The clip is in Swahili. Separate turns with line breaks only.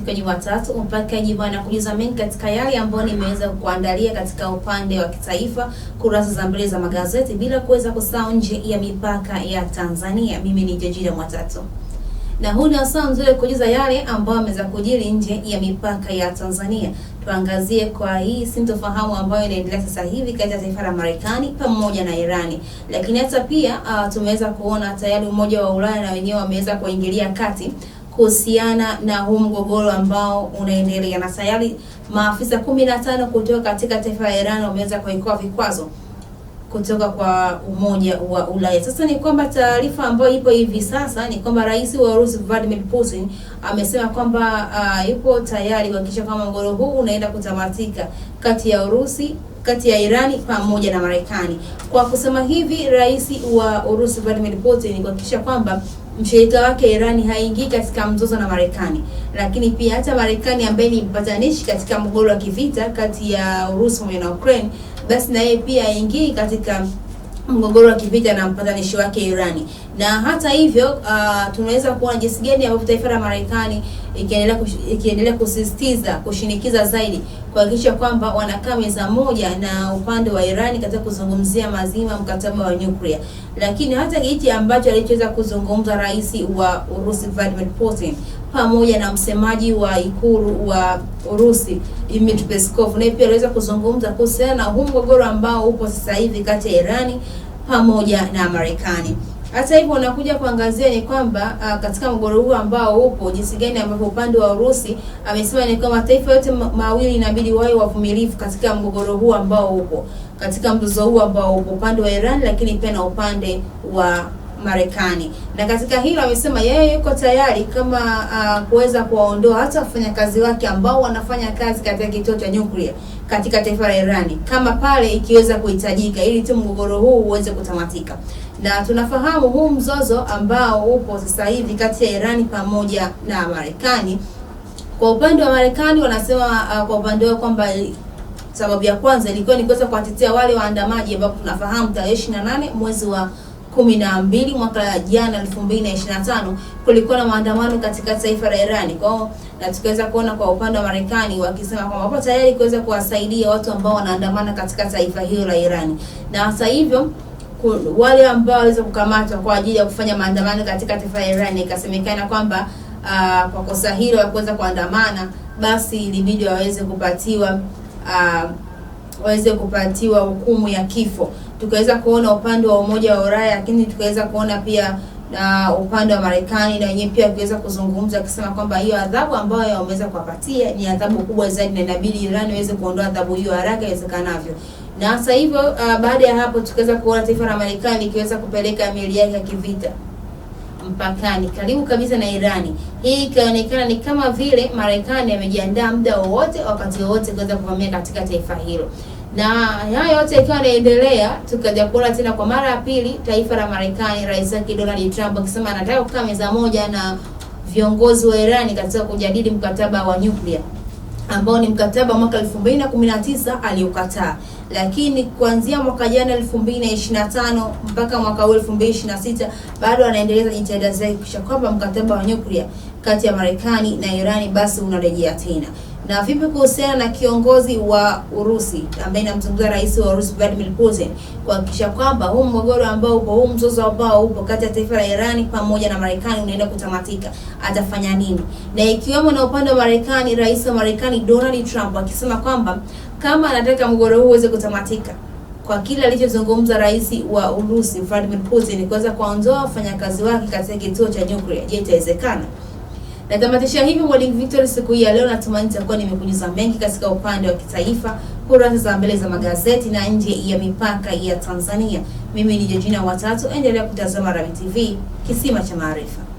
siku ya Jumatatu mpaka Ijumaa na kujuza mengi katika yale ambayo nimeweza kuandalia katika upande wa kitaifa, kurasa za mbele za magazeti, bila kuweza kusahau nje ya mipaka ya Tanzania. Mimi ni Jajira Mwatatu. Na huu ni wasaa mzuri kujuza yale ambayo yameweza kujiri nje ya mipaka ya Tanzania. Tuangazie kwa hii sintofahamu ambayo inaendelea sasa hivi kati ya taifa la Marekani pamoja na Irani. Lakini hata pia tumeweza kuona tayari Umoja wa Ulaya na wenyewe wameweza kuingilia kati kuhusiana na huu mgogoro ambao unaendelea, na tayari maafisa 15 kutoka katika taifa la Iran wameweza kuwekewa vikwazo kutoka kwa Umoja wa Ulaya. Sasa ni kwamba taarifa ambayo ipo hivi sasa ni kwamba Rais wa Urusi Vladimir Putin amesema kwamba yupo tayari kuhakikisha kwamba mgogoro huu unaenda kutamatika kati ya Irani pamoja na Marekani. Kwa kusema hivi, Rais wa Urusi Vladimir Putin kuhakikisha kwamba mshirika wake Irani haingii katika mzozo na Marekani, lakini pia hata Marekani ambaye ni mpatanishi katika mgogoro wa kivita kati ya Urusi na Ukraine, basi na yeye pia haingii katika mgogoro wa kivita na mpatanishi wake Irani. Na hata hivyo tunaweza kuona jinsi gani ambavyo taifa la Marekani ikiendelea kusisitiza, kushinikiza zaidi kuhakikisha kwamba wanakaa meza moja na upande wa Irani katika kuzungumzia mazima mkataba wa nyuklia. Lakini hata hichi ambacho alichoweza kuzungumza Rais wa Urusi Vladimir Putin pamoja na msemaji wa ikulu wa Urusi Dmitry Peskov, naye pia aliweza kuzungumza kuhusiana na huu mgogoro ambao upo sasa hivi kati ya Irani pamoja na Marekani. Hata hivyo unakuja kuangazia ni kwamba katika mgogoro huu ambao upo, jinsi gani ambavyo upande wa Urusi amesema ni kwamba mataifa yote mawili inabidi wawe wavumilivu katika mgogoro huu ambao upo, katika mzozo huu ambao upo, upande wa Iran lakini pia na upande wa Marekani. Na katika hilo amesema yeye yuko tayari kama kuweza kuwaondoa hata wafanyakazi wake ambao wanafanya kazi katika kituo cha nyuklia katika taifa la Irani kama pale ikiweza kuhitajika, ili tu mgogoro huu uweze kutamatika. Na tunafahamu huu mzozo ambao upo sasa hivi kati ya Irani pamoja na Marekani. Kwa upande wa Marekani wanasema kwa upande wao kwamba sababu ya kwanza ilikuwa ni kuweza kuwatetea wale waandamaji ambao tunafahamu tarehe 28 mwezi wa 12 mwaka jana 2025 kulikuwa na maandamano katika taifa la Irani. Kwa hiyo na tukaweza kuona kwa upande wa Marekani wakisema kwamba wapo tayari kuweza kuwasaidia watu ambao wanaandamana katika taifa hilo la Irani. Na hata hivyo wale ambao waliweza kukamatwa kwa ajili ya kufanya maandamano katika taifa la Irani, ikasemekana kwamba kwa kosa hilo la kuweza kuandamana, basi ilibidi waweze kupatiwa hukumu ya kifo. Tukaweza kuona upande wa Umoja wa Ulaya, lakini tukaweza kuona pia na upande wa Marekani na wenyewe pia kuweza kuzungumza kusema kwamba hiyo adhabu ambayo wameweza kuwapatia ni adhabu kubwa zaidi na inabidi Iran iweze kuondoa adhabu hiyo haraka iwezekanavyo. Na hasa hivyo baada ya hapo tukaweza kuona taifa la Marekani ikiweza kupeleka meli yake ya kivita mpakani karibu kabisa na Irani. Hii ikaonekana ni kama vile Marekani amejiandaa muda wowote, wakati wowote kuweza kuvamia katika taifa hilo. Na haya yote ikiwa yanaendelea, tukaja kuona tena kwa mara ya pili taifa la Marekani, Rais wake Donald Trump akisema anataka kukaa meza moja na viongozi wa Irani katika kujadili mkataba wa nyuklia ambao ni mkataba mwaka 2019 aliokataa. Lakini kuanzia mwaka jana 2025 mpaka mwaka 2026 bado anaendeleza jitihada zake kisha kwamba mkataba wa nyuklia kati ya Marekani na Irani basi unarejea tena. Na vipi kuhusiana na kiongozi wa Urusi ambaye namzungumza Rais wa Urusi Vladimir Putin kuhakikisha kwamba huu mgogoro ambao upo, huu mzozo ambao upo kati ya taifa la Irani pamoja na Marekani unaenda kutamatika, atafanya nini? Na ikiwemo na upande wa Marekani, Rais wa Marekani Donald Trump akisema kwamba kama anataka mgogoro huu uweze kutamatika, kwa kile alichozungumza Rais wa Urusi Vladimir Putin kuweza kuondoa wafanyakazi wake katika kituo cha nyuklia, je, itawezekana? Na tamatisha hivi Morning Victory siku hii ya leo. Natumaini nitakuwa nimekujuza mengi katika upande wa kitaifa, kurasa za mbele za magazeti na nje ya mipaka ya Tanzania. Mimi ni Jajira Mwatatu, endelea kutazama Rabi TV, kisima cha maarifa.